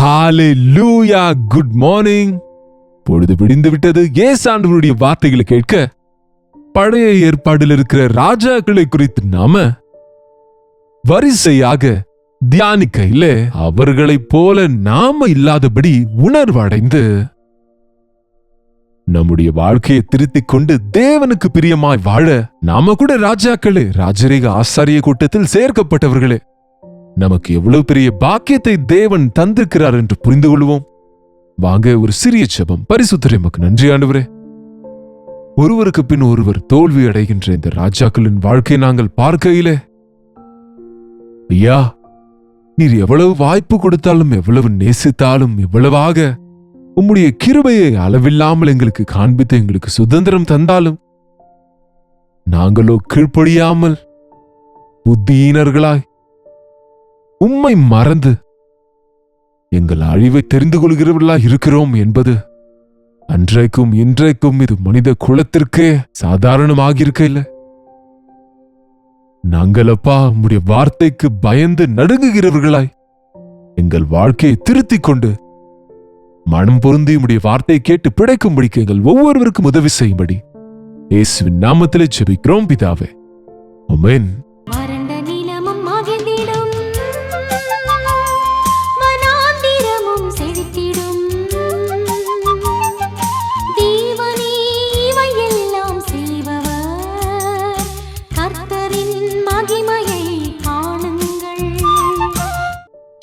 ஹalleluya, good morning. பொழுது விடிந்து விட்டது. ஆண்டவருடைய வார்த்தைகளை கேட்க பழைய ஏற்பாடில் இருக்கிற ராஜாக்களை குறித்து நாம வரிசையாக தியானிக்கையில அவர்களைப் போல நாம இல்லாதபடி உணர்வடைந்து நம்முடைய வாழ்க்கையை திருத்திக் கொண்டு தேவனுக்கு பிரியமாய் வாழ நாம கூட ராஜாக்களே, ராஜரீக ஆசாரிய கூட்டத்தில் சேர்க்கப்பட்டவர்களே, நமக்கு எவ்வளவு பெரிய பாக்கியத்தை தேவன் தந்திருக்கிறார் என்று புரிந்து கொள்வோம். வாங்க ஒரு சிறிய ஜெபம். பரிசுத்தரே, உமக்கு நன்றி ஆண்டவரே. ஒருவருக்கு பின் ஒருவர் தோல்வி அடைகின்ற இந்த ராஜாக்களின் வாழ்க்கையை நாங்கள் பார்க்கையிலே, ஐயா, நீர் எவ்வளவு வாய்ப்பு கொடுத்தாலும், எவ்வளவு நேசித்தாலும், எவ்வளவாக உம்முடைய கிருபையை அளவில்லாமல் எங்களுக்கு காண்பித்து எங்களுக்கு சுதந்திரம் தந்தாலும், நாங்களோ கீழ்ப்படியாமல் புத்தியீனர்களாய் உம்மை மறந்து எங்கள் அழிவை தெரிந்து கொள்கிறவர்களாய் இருக்கிறோம் என்பது அன்றைக்கும் இன்றைக்கும் இது மனித குலத்திற்கே சாதாரணமாகியிருக்க இல்லை. நாங்கள் அப்பா உம்முடைய வார்த்தைக்கு பயந்து நடுங்குகிறவர்களாய் எங்கள் வாழ்க்கையை திருத்திக் கொண்டு மனம் பொருந்தி உம்முடைய வார்த்தையை கேட்டு பிழைக்கும்படிக்கு எங்கள் ஒவ்வொருவருக்கும் உதவி செய்யும்படி இயேசுவின் நாமத்திலே ஜெபிக்கிறோம் பிதாவே, ஆமென்.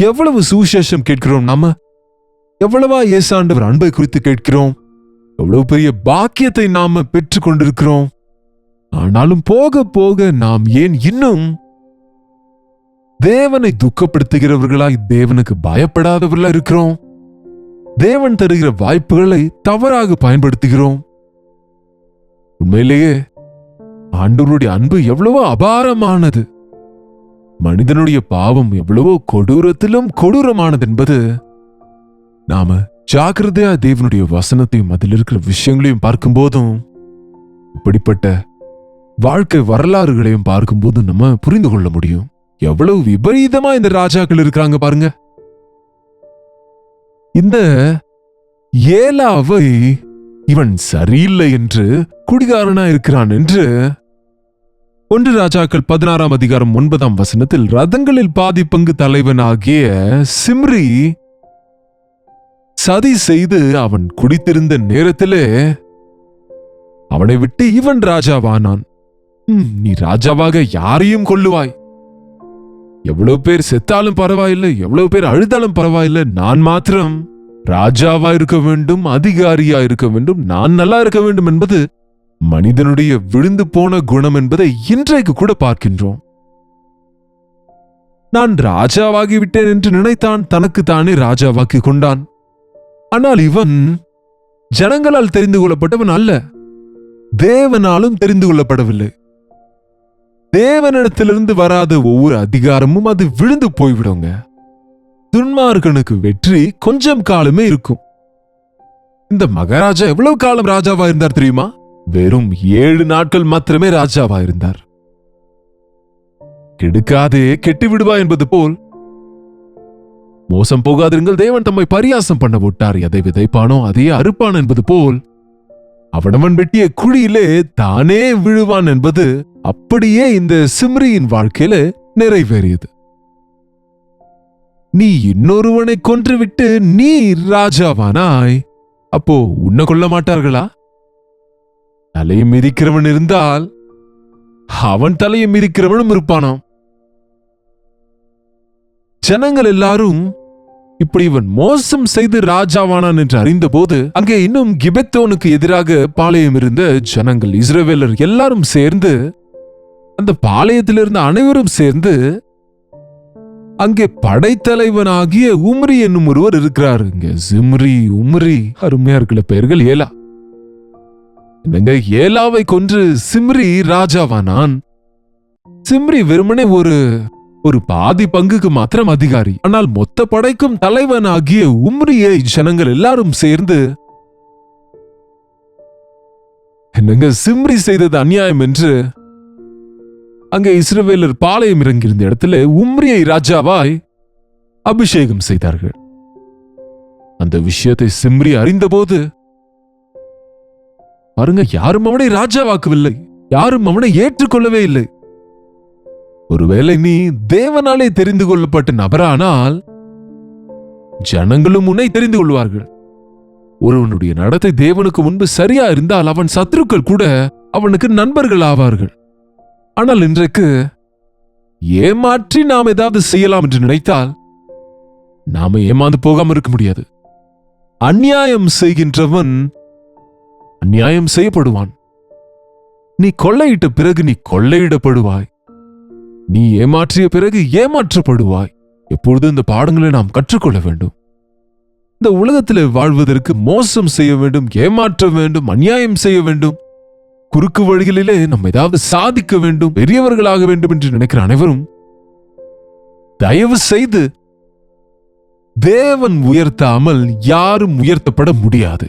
எவ்வளவு சுவிசேஷம் கேட்கிறோம் நாம, எவ்வளவா இயேசாண்டவர் அன்பை குறித்து கேட்கிறோம், எவ்வளவு பெரிய பாக்கியத்தை நாம பெற்றுக் கொண்டிருக்கிறோம். ஆனாலும் போக போக நாம் ஏன் இன்னும் தேவனை துக்கப்படுத்துகிறவர்களாய், தேவனுக்கு பயப்படாதவர்களா இருக்கிறோம்? தேவன் தருகிற வாய்ப்புகளை தவறாக பயன்படுத்துகிறோம். உண்மையிலேயே ஆண்டவருடைய அன்பு எவ்வளவோ அபாரமானது, மனிதனுடைய பாவம் எவ்வளவோ கொடூரத்திலும் கொடூரமானது என்பது நாம ஜாக்கிரதையா தேவனுடைய வசனத்தையும் அதில் இருக்கிற விஷயங்களையும் பார்க்கும்போதும், இப்படிப்பட்ட வாழ்க்கை வரலாறுகளையும் பார்க்கும்போது நம்ம புரிந்து கொள்ள முடியும். எவ்வளவு விபரீதமா இந்த ராஜாக்கள் இருக்கிறாங்க பாருங்க. இந்த ஏலாவை இவன் சரியில்லை என்று, குடிகாரனா இருக்கிறான் என்று 1 ராஜாக்கள் 16ஆம் அதிகாரம் 9ஆம் வசனத்தில் ரதங்களில் பாதி பங்கு தலைவனாகிய சிம்ரி சதி செய்து அவன் குடித்திருந்த நேரத்திலே அவனை விட்டு இவன் ராஜாவானான். நீ ராஜாவாக யாரையும் கொல்லுவாய், எவ்வளவு பேர் செத்தாலும் பரவாயில்லை, எவ்வளவு பேர் அழுதாலும் பரவாயில்லை, நான் மாத்திரம் ராஜாவா இருக்க வேண்டும், அதிகாரியா இருக்க வேண்டும், நான் நல்லா இருக்க வேண்டும் என்பது மனிதனுடைய விழுந்து போன குணம் என்பதை இன்றைக்கு கூட பார்க்கின்றோம். நான் ராஜாவாகிவிட்டேன் என்று நினைத்தான், தனக்கு தானே ராஜாவாக்கி கொண்டான். ஆனால் இவன் ஜனங்களால் தெரிந்து கொள்ளப்பட்டவன் அல்ல, தேவனாலும் தெரிந்து கொள்ளப்படவில்லை. தேவனிடத்திலிருந்து வராத ஒவ்வொரு அதிகாரமும் அது விழுந்து போய்விடுங்க. துன்மார்கனுக்கு வெற்றி கொஞ்சம் காலமே இருக்கும். இந்த மகாராஜா எவ்வளவு காலம் ராஜாவா இருந்தார் தெரியுமா? வெறும் 7 நாட்கள் மாத்திரமே ராஜாவா இருந்தார். கெடுக்காதே கெட்டு விடுவா என்பது போல், மோசம் போகாதிருங்கள், தேவன் தம்மை பரியாசம் பண்ண விட்டார், எதை விதைப்பானோ அதையே அறுப்பான் என்பது போல், அவனவன் வெட்டிய குழியிலே தானே விழுவான் என்பது அப்படியே இந்த சிம்ரியின் வாழ்க்கையில நிறைவேறியது. நீ இன்னொருவனை கொன்றுவிட்டு நீ ராஜாவானாய், அப்போ உன்னை கொல்ல மாட்டார்களா? தலையை மிதிக்கிறவன் இருந்தால் அவன் தலையை மிதிக்கிறவனும் இருப்பானாம். ஜனங்கள் எல்லாரும் இப்படி இவன் மோசம் செய்து ராஜாவானான் என்று அறிந்த போது, அங்கே இன்னும் கிபெத்தோனுக்கு எதிராக பாளையம் இருந்த ஜனங்கள், இஸ்ரவேலர் எல்லாரும் சேர்ந்து, அந்த பாளையத்திலிருந்து அனைவரும் சேர்ந்து, அங்கே படைத்தலைவனாகிய உம்ரி என்னும் ஒருவர் இருக்கிறார். இங்க சிம்ரி, உம்ரி, அருமையா இருக்கிற பெயர்கள். ஏலா, என்னங்க, ஏலாவை கொன்று சிம்ரி ராஜாவானான். சிம்ரி வெறுமனே ஒரு பாதி பங்குக்கு மாத்திரம் அதிகாரி. ஆனால் மொத்த படைக்கும் தலைவனாகிய உம்ரியை ஜனங்கள் எல்லாரும் சேர்ந்து, என்னங்க, சிம்ரி செய்தது அநியாயம் என்று அங்கே இஸ்ரவேலர் பாளையம் இறங்கியிருந்த இடத்துல உம்ரியை ராஜாவாய் அபிஷேகம் செய்தார்கள். அந்த விஷயத்தை சிம்ரி அறிந்தபோது பாருங்க, யாரும் அவனை ராஜாவாக்கவில்லை, யாரும் அவனை ஏற்றுக்கொள்ளவே இல்லை. ஒருவேளை நீ தேவனாலே தெரிந்து கொள்ளப்பட்ட நபரானால் ஜனங்களும் உன்னை தெரிந்து கொள்வார்கள். ஒருவனுடைய நடத்தை தேவனுக்கு முன்பு சரியா இருந்தால் அவன் சத்துருக்கள் கூட அவனுக்கு நண்பர்கள் ஆவார்கள். ஆனால் இன்றைக்கு ஏமாற்றி நாம் ஏதாவது செய்யலாம் என்று நினைத்தால் நாம ஏமாந்து போகாம இருக்க முடியாது. அநியாயம் செய்கின்றவன் அநியாயம் செய்யப்படுவான். நீ கொள்ளையிட்ட பிறகு நீ கொள்ளையிடப்படுவாய். நீ ஏமாற்றிய பிறகு ஏமாற்றப்படுவாய். எப்பொழுது இந்த பாடங்களை நாம் கற்றுக்கொள்ள வேண்டும். இந்த உலகத்தில் வாழ்வதற்கு மோசம் செய்ய வேண்டும், ஏமாற்ற வேண்டும், அநியாயம் செய்ய வேண்டும், குறுக்கு வழிகளிலே நம்ம ஏதாவது சாதிக்க வேண்டும், பெரியவர்களாக வேண்டும் என்று நினைக்கிற அனைவரும் தயவு செய்து தேவன் உயர்த்தாமல் யாரும் உயர்த்தப்பட முடியாது.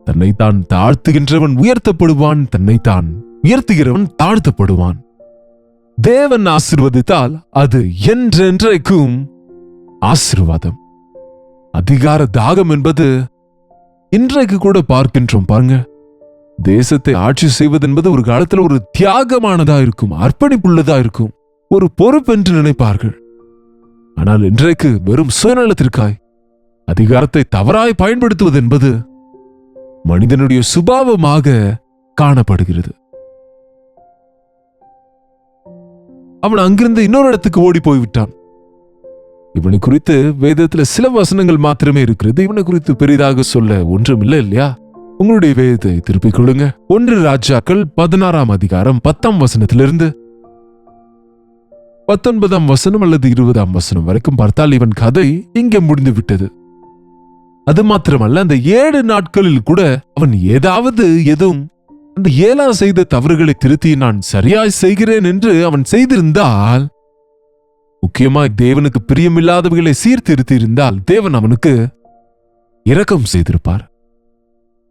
தன்னைத்தான் தாழ்த்துகின்றவன் உயர்த்தப்படுவான், தன்னைத்தான் உயர்த்துகிறவன் தாழ்த்தப்படுவான். தேவன் ஆசீர்வதித்தால் அது என்றென்றைக்கும் ஆசீர்வாதம். அதிகார தாகம் என்பது இன்றைக்கு கூட பார்க்கின்றோம். பாருங்க, தேசத்தை ஆட்சி செய்வது என்பது ஒரு காலத்தில் ஒரு தியாகமானதா இருக்கும், அர்ப்பணிப்புள்ளதா இருக்கும், ஒரு பொறுப்பு என்று நினைப்பார்கள். ஆனால் இன்றைக்கு வெறும் சுயநலத்திற்காய் அதிகாரத்தை தவறாய் பயன்படுத்துவது என்பது மனிதனுடைய சுபாவமாக காணப்படுகிறது. அவன் அங்கிருந்து இன்னொரு இடத்துக்கு ஓடி போய்விட்டான். இவனை குறித்து வேதத்தில் சில வசனங்கள் மாத்திரமே இருக்கிறது. இவனை குறித்து பெரிதாக சொல்ல ஒன்றும் இல்லை இல்லையா? உங்களுடைய வேதத்தை திருப்பிக் கொள்ளுங்க. 1 ராஜாக்கள் 16ஆம் அதிகாரம் 10ஆம் வசனத்திலிருந்து 19ஆம் வசனம் அல்லது 20ஆம் வசனம் வரைக்கும் பார்த்தால் இவன் கதை இங்கே முடிந்து விட்டது. அது மாத்திரமல்ல, அந்த 7 நாட்களில் கூட அவன் எதுவும் அந்த ஏலா செய்த தவறுகளை திருத்தி நான் சரியாய் செய்கிறேன் என்று அவன் செய்திருந்தால், முக்கியமாய் தேவனுக்கு பிரியமில்லாதவைகளை சீர்திருத்தி இருந்தால் தேவன் அவனுக்கு இரக்கம் செய்திருப்பார்.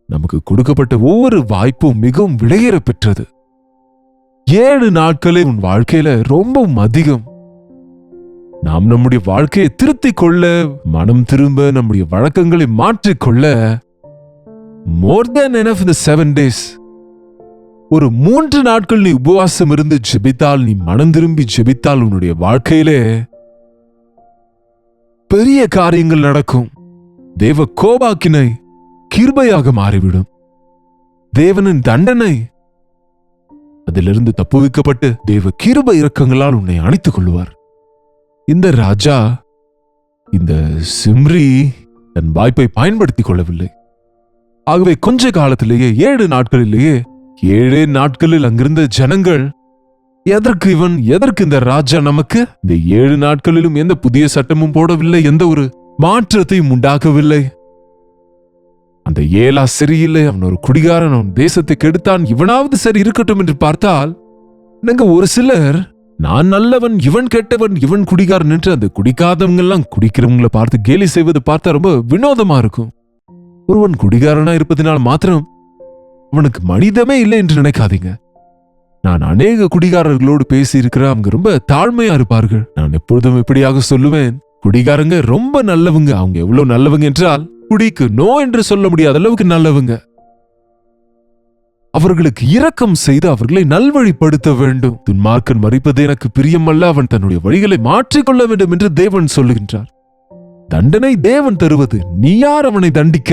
நமக்கு கொடுக்கப்பட்ட ஒவ்வொரு வாய்ப்பும் மிகவும் விலையேற பெற்றது. 7 நாட்களே உன் வாழ்க்கையில ரொம்பவும் அதிகம். நாம் நம்முடைய வாழ்க்கையை திருத்திக் கொள்ள, மனம் திரும்ப, நம்முடைய வழக்கங்களை மாற்றிக்கொள்ள more than enough in the 7 days. ஒரு 3 நாட்கள் நீ உபவாசம் இருந்து ஜெபித்தால், நீ மனம் திரும்பி ஜெபித்தால் உன்னுடைய வாழ்க்கையிலே பெரிய காரியங்கள் நடக்கும். தேவ கோபாக்கினை கிருபையாக மாறிவிடும். தேவனின் தண்டனை அதிலிருந்து தப்புவிக்கப்பட்டு தேவ கிருபை இரக்கங்களால் உன்னை அணைத்துக் கொள்வார். இந்த ராஜா, இந்த சிம்ரி தன் வாய்ப்பை பயன்படுத்திக் கொள்ளவில்லை. ஆகவே கொஞ்ச காலத்திலேயே 7 நாட்களிலேயே 7 நாட்களில் அங்கிருந்த ஜனங்கள், எதற்கு இந்த ராஜா நமக்கு? இந்த 7 நாட்களிலும் எந்த புதிய சட்டமும் போடவில்லை, எந்த ஒரு மாற்றத்தையும் உண்டாக்கவில்லை. அந்த ஏலா சரியில்லை, அவன் ஒரு குடிகாரன், அவன் தேசத்தை கெடுத்தான், இவனாவது சரி இருக்கட்டும் என்று பார்த்தால், நீங்க ஒரு சிலர் நான் நல்லவன், இவன் கெட்டவன், இவன் குடிகாரன் என்று அந்த குடிக்காதவங்க எல்லாம் குடிக்கிறவங்களை பார்த்து கேலி செய்வது பார்த்தா ரொம்ப வினோதமா இருக்கும். ஒருவன் குடிகாரனா இருப்பதனால் மாத்திரம் அவனுக்கு மனிதமே இல்லை என்று நினைக்காதீங்க. நான் அநேக குடிகாரர்களோடு பேசி இருக்கிறேன். அவங்க ரொம்ப தாழ்மையா இருப்பார்கள். நான் எப்பொழுதும் எப்படியாக சொல்லுவேன், குடிகாரங்க ரொம்ப நல்லவங்க. அவங்க எவ்வளவு நல்லவங்க என்றால், குடிக்கு நோ என்று சொல்ல முடியாத அளவுக்கு நல்லவங்க. அவர்களுக்கு இரக்கம் செய்து அவர்களை நல்வழிப்படுத்த வேண்டும். துன்மார்க்கன் மரிப்பது எனக்கு பிரியமல்ல, அவன் தன்னுடைய வழிகளை மாற்றிக்கொள்ள வேண்டும் என்று தேவன் சொல்லுகின்றார். தண்டனை தேவன் தருவது, நீ யார் அவனை தண்டிக்க?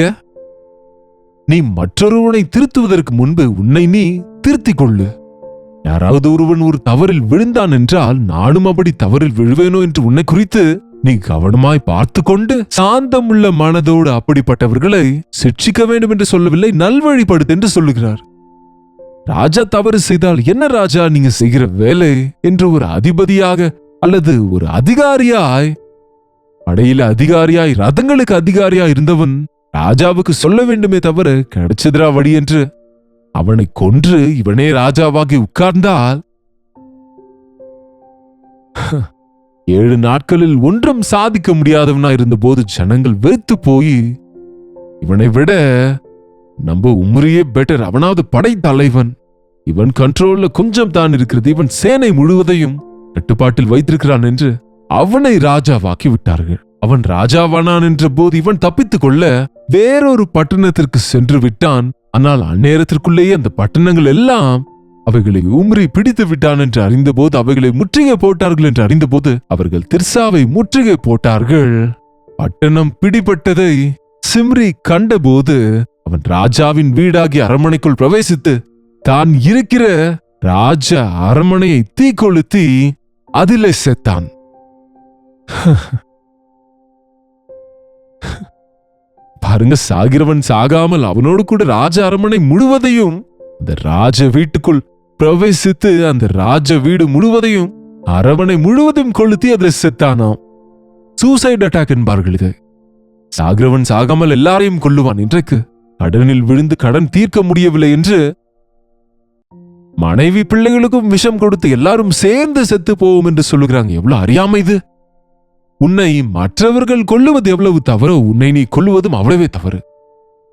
நீ மற்றொருவனை திருத்துவதற்கு முன்பு உன்னை நீ திருத்திக் கொள்ளு. யாராவது ஒருவன் ஒரு தவறில் விழுந்தான் என்றால், நானும் அப்படி தவறில் விழுவேனோ என்று உன்னை குறித்து நீ கவனமாய் பார்த்து கொண்டு சாந்தமுள்ள மனதோடு அப்படிப்பட்டவர்களை சிட்சிக்க வேண்டும் என்று சொல்லவில்லை, நல்வழிப்படுத்து என்று சொல்லுகிறார். ராஜா தவறு செய்தால், என்ன ராஜா நீங்க செய்கிற வேலை என்று ஒரு அதிபதியாக அல்லது ஒரு அதிகாரியாய், படையில அதிகாரியாய், ரதங்களுக்கு அதிகாரியாய் இருந்தவன் ராஜாவுக்கு சொல்ல வேண்டுமே தவிர, கிடைச்சதுரா வழி என்று அவனை கொன்று இவனே ராஜாவாகி உட்கார்ந்தால் 7 நாட்களில் ஒன்றும் சாதிக்க முடியாதவனா இருந்த போது ஜனங்கள் வெறுத்து போய், இவனை விட நம்ம உம்ரியே பெட்டர், அவனாவது படை தலைவன், இவன் கண்ட்ரோல்ல கொஞ்சம் தான் இருக்கிறது, இவன் சேனை முழுவதையும் கட்டுப்பாட்டில் வைத்திருக்கிறான் என்று அவனை ராஜாவாக்கி விட்டார்கள். அவன் ராஜாவானான் என்ற போது இவன் தப்பித்துக் கொள்ள வேறொரு பட்டணத்திற்கு சென்று விட்டான். ஆனால் அந்நேரத்திற்குள்ளேயே அந்த பட்டணங்கள் எல்லாம் அவைகளை உம்ரி பிடித்து விட்டான் என்று அறிந்தபோது அவைகளை முற்றுகை போட்டார்கள் என்று அறிந்தபோது அவர்கள் திர்சாவை முற்றுகை போட்டார்கள். பட்டணம் பிடிபட்டதை சிம்ரி கண்டபோது அவன் ராஜாவின் வீடாகிய அரண்மனைக்குள் பிரவேசித்து தான் இருக்கிற ராஜ அரண்மனையை தீக்கொளுத்தி அதிலே செத்தான். பாருங்க, சாகிறவன் சாகாமல் அவனோடு கூட ராஜ அரண்மனை முழுவதையும், அந்த ராஜ வீட்டுக்குள் பிரவேசித்து அந்த ராஜ வீடு முழுவதையும், அரண்மனை முழுவதும் கொளுத்தி அதில் செத்தானாம். சூசைட் அட்டாக் என்பார்கள் இது. சாகிறவன் சாகாமல் எல்லாரையும் கொல்லுவான். இன்றைக்கு கடனில் விழுந்து கடன் தீர்க்க முடியவில்லை என்று மனைவி பிள்ளைகளுக்கும் விஷம் கொடுத்து எல்லாரும் சேர்ந்து செத்து போவோம் என்று சொல்லுகிறாங்க. எவ்வளவு அறியாமை இது! உன்னை மற்றவர்கள் கொல்லுவது எவ்வளவு தவறோ உன்னை நீ கொல்லுவதும் அவ்வளவே தவறு.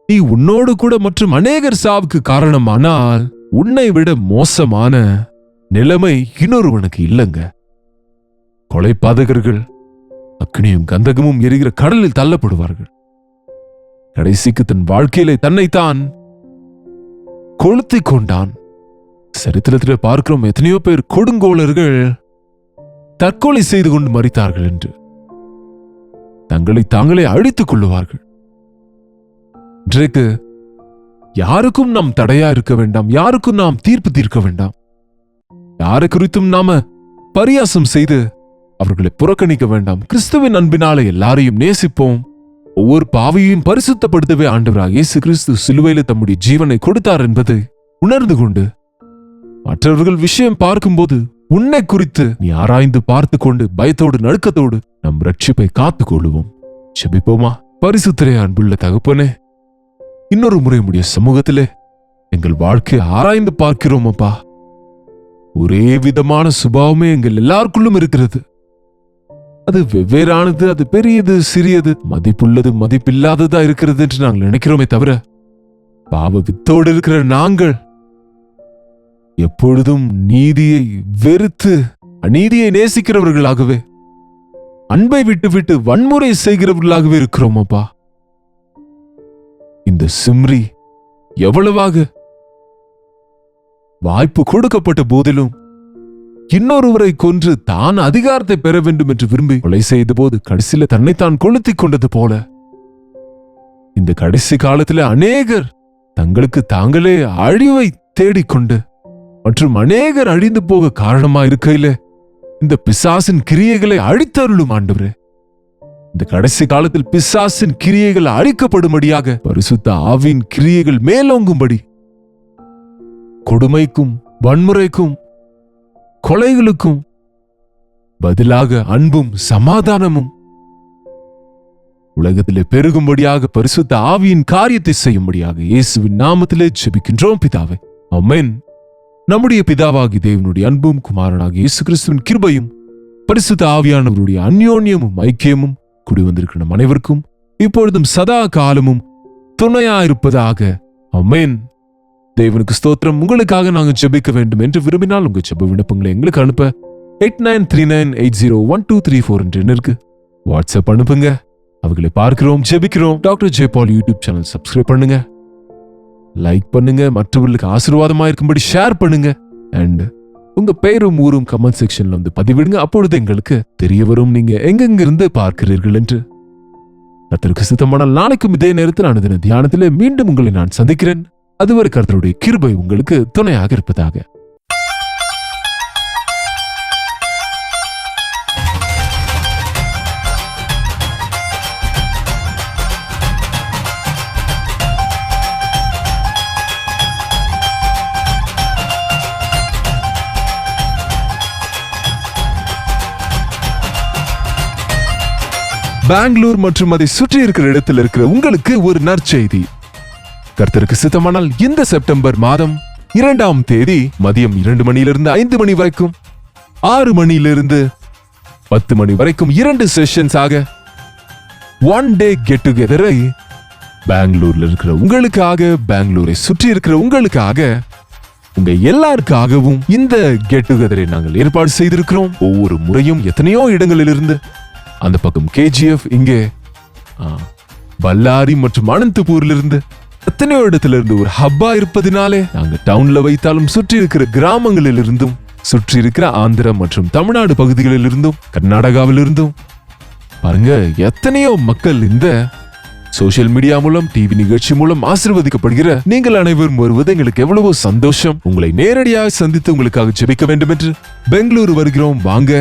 நீ உன்னோடு கூட மற்றும் அநேகர் சாவுக்கு காரணமானால் உன்னை விட மோசமான நிலைமை இன்னொருவனுக்கு இல்லைங்க. கொலைபாதகர்கள் அக்னியும் கந்தகமும் எரிகிற கடலில் தள்ளப்படுவார்கள். கடைசிக்கு தன் வாழ்க்கையிலே தன்னைத்தான் கொளுத்திக் கொண்டான். சரித்திரத்தில் பார்க்கிறோம் எத்தனையோ பேர் கொடுங்கோளர்கள் தற்கொலை செய்து கொண்டு மரித்தார்கள் என்று. தங்களை தாங்களே அழித்துக் கொள்ளுவார்கள். இன்றைக்கு யாருக்கும் நாம் தடையா இருக்க வேண்டாம், யாருக்கும் நாம் தீர்ப்பு தீர்க்க வேண்டாம், யாரை குறித்தும் நாம பரியாசம் செய்து அவர்களை புறக்கணிக்க வேண்டாம். கிறிஸ்துவின் அன்பினாலே எல்லாரையும் நேசிப்போம். ஒவ்வொரு பாவியையும் பரிசுத்தப்படுத்தவே ஆண்டவராக இயேசு கிறிஸ்து சிலுவையில தம்முடைய ஜீவனை கொடுத்தார் என்பதை உணர்ந்து கொண்டு மற்றவர்கள் விஷயம் பார்க்கும்போது உன்னை குறித்து நீ ஆராய்ந்து பார்த்து கொண்டு பயத்தோடு நடுக்கத்தோடு நம் ரட்சிப்பை காத்துக் கொள்ளுவோம். செபிப்போமா? பரிசுத்தரே, அன்புள்ள தகப்பனே, இன்னொரு முறை உம்முடைய சமூகத்திலே எங்கள் வாழ்க்கையை ஆராய்ந்து பார்க்கிறோம் அப்பா. ஒரே விதமான சுபாவமே எங்கள் எல்லாருக்குள்ளும் இருக்கிறது. அது வெவ்வேறானது, அது பெரியது, சிறியது, மதிப்புள்ளது, மதிப்பில்லாததா இருக்கிறது என்று நாங்கள் நினைக்கிறோமே தவிர, பாவ வித்தோடு இருக்கிற நாங்கள் எப்பொழுதும் நீதியை வெறுத்து அநீதியை நேசிக்கிறவர்களாகவே, அன்பை விட்டு வன்முறை செய்கிறவர்களாகவே இருக்கிறோம் அப்பா. இந்த சிம்ரி எவ்வளவாக வாய்ப்பு கொடுக்கப்பட்ட போதிலும் இன்னொருவரை கொன்று தான் அதிகாரத்தை பெற வேண்டும் என்று விரும்பி கொலை செய்த போது கடைசியில தன்னைத்தான் கொளுத்திக் கொண்டது போல, இந்த கடைசி காலத்தில் அநேகர் தங்களுக்கு தாங்களே அழிவை தேடிக்கொண்டு மற்றும் அநேகர் அழிந்து போக காரணமா இருக்கையில இந்த பிசாசின் கிரியைகளை அழித்தருளும் ஆண்டவரே. இந்த கடைசி காலத்தில் பிசாசின் கிரியைகள் அழிக்கப்படும்படியாக பரிசுத்த ஆவியின் கிரியைகள் மேலோங்கும்படி, கொடுமைக்கும் வன்முறைக்கும் கொலைகளுக்கும் பதிலாக அன்பும் சமாதானமும் உலகத்திலே பெருகும்படியாக பரிசுத்த ஆவியின் காரியத்தை செய்யும்படியாக இயேசுவின் நாமத்திலே ஜெபிக்கின்றோம் பிதாவே, ஆமென். நம்முடைய பிதாவாகி தேவனுடைய அன்பும் குமாரனாகிய இயேசு கிறிஸ்துவின் கிருபையும் பரிசுத்த ஆவியானவருடைய அந்யோன்யமும் ஐக்கியமும் கூடி வந்திருக்கிற நம் அனைவருக்கும் இப்பொழுதும் சதா காலமும் துணையாயிருப்பதாக, ஆமென். தேவனுக்கு ஸ்தோத்திரம். உங்களுக்காக நாங்கள் ஜெபிக்க வேண்டும் என்று விரும்பினால் உங்க ஜெப விண்ணப்பங்களை எங்களுக்கு அனுப்ப 8939801234 என்ற எண்ணிற்கு வாட்ஸ்அப் அனுப்புங்க. அவர்களை பார்க்கிறோம், ஜெபிக்கிறோம். டாக்டர் ஜே பால் யூடியூப் சேனல் சப்ஸ்கிரைப் பண்ணுங்க, லைக் பண்ணுங்க, மற்றவர்களுக்கு ஆசீர்வாதமா இருக்கும்படி ஷேர் பண்ணுங்க. அண்ட் உங்க பெயரும் ஊரும் கமெண்ட் செக்ஷன்ல வந்து பதிவிடுங்க. அப்பொழுது எங்களுக்கு தெரிய வரும் நீங்க எங்கெங்கிருந்து பார்க்கிறீர்கள் என்று. கர்த்தருக்கு சித்தமானால் நாளைக்கும் இதே நேரத்தில் நான் தியானத்திலே மீண்டும் உங்களை நான் சந்திக்கிறேன். அதுவரை கர்த்தருடைய கிருபை உங்களுக்கு துணையாக இருப்பதாக. பெங்களூர் மற்றும் அதை சுற்றி இருக்கிற இடத்தில் இருக்கிற உங்களுக்கு ஒரு நற்செய்தி. கர்த்தருக்கு சித்தமானால் இந்த செப்டம்பர் மாதம் 2ஆம் தேதி மதியம் 2 மணியிலிருந்து 5 மணி வரைக்கும், 6 மணியிலிருந்து 10 மணி வரைக்கும் 2 செஷன்ஸ் ஆக ஒன் டே கெட் டுகெதரை பெங்களூர்ல இருக்கிற உங்களுக்காக, பெங்களூரை சுற்றி இருக்கிற உங்களுக்காக, உங்க எல்லாருக்காகவும் இந்த கெட் டுகெதரை நாங்கள் ஏற்பாடு செய்திருக்கிறோம். ஒவ்வொரு முறையும் எத்தனையோ இடங்களிலிருந்து அந்த பக்கம் கேஜிஎஃப், இங்கே பல்லாரி மற்றும் அனந்தபூர்ல இருந்து எத்தனையோ இடத்துல இருந்து ஒரு ஹப்பா இருப்பதினாலே நாங்க டவுன்ல வைத்தாலும் சுற்றி இருக்கிற கிராமங்களில் இருந்தும் சுற்றி இருக்கிற ஆந்திரா மற்றும் தமிழ்நாடு பகுதிகளில் இருந்தும் கர்நாடகாவில் இருந்தும் பாருங்க எத்தனையோ மக்கள் இந்த சோசியல் மீடியா மூலம் டிவி நிகழ்ச்சி மூலம் ஆசீர்வதிக்கப்படுகிற நீங்கள் அனைவரும் வருவது எங்களுக்கு எவ்வளவோ சந்தோஷம். உங்களை நேரடியாக சந்தித்து உங்களுக்காக ஜெபிக்க வேண்டும் என்று பெங்களூரு வருகிறோம். வாங்க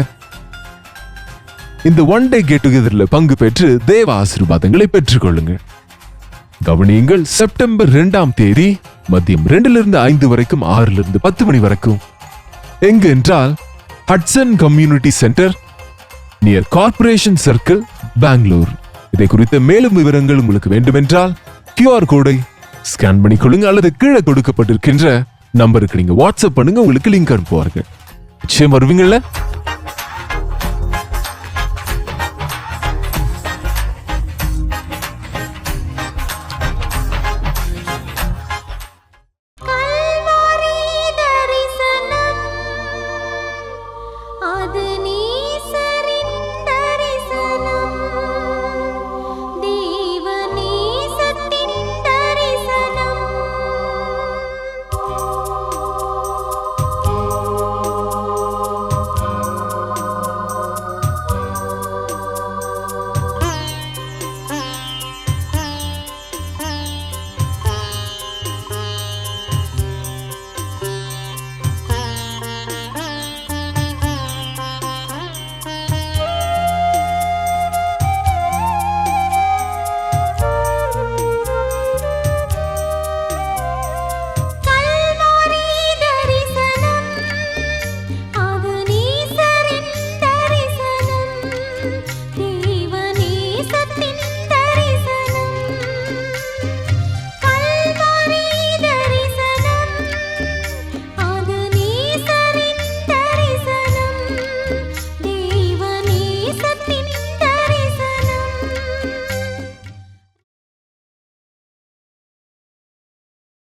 இந்த ஒன் டே கெட் டுகெதர்ல பங்கு பெற்று தேவ ஆசீர்வாதங்களை பெற்றுக்கொள்ளுங்கள். கவனியுங்கள், செப்டம்பர் 2ஆம் தேதி மதியம் 2-5 வரைக்கும், 6-10 மணி வரைக்கும். எங்கு என்றால் Hudson community centre near corporation circle, Bangalore. இதை குறித்த மேலும் விவரங்கள் உங்களுக்கு வேண்டுமென்றால் QR கோடை ஸ்கேன் பண்ணிக்கொள்ளுங்க அல்லது கீழே கொடுக்கப்பட்டிருக்கின்ற நம்பருக்கு நீங்க வாட்ஸ்அப் பண்ணுங்க, உங்களுக்கு லிங்க் அனுப்புவார்கள். நிச்சயம் வருவீங்கல்ல?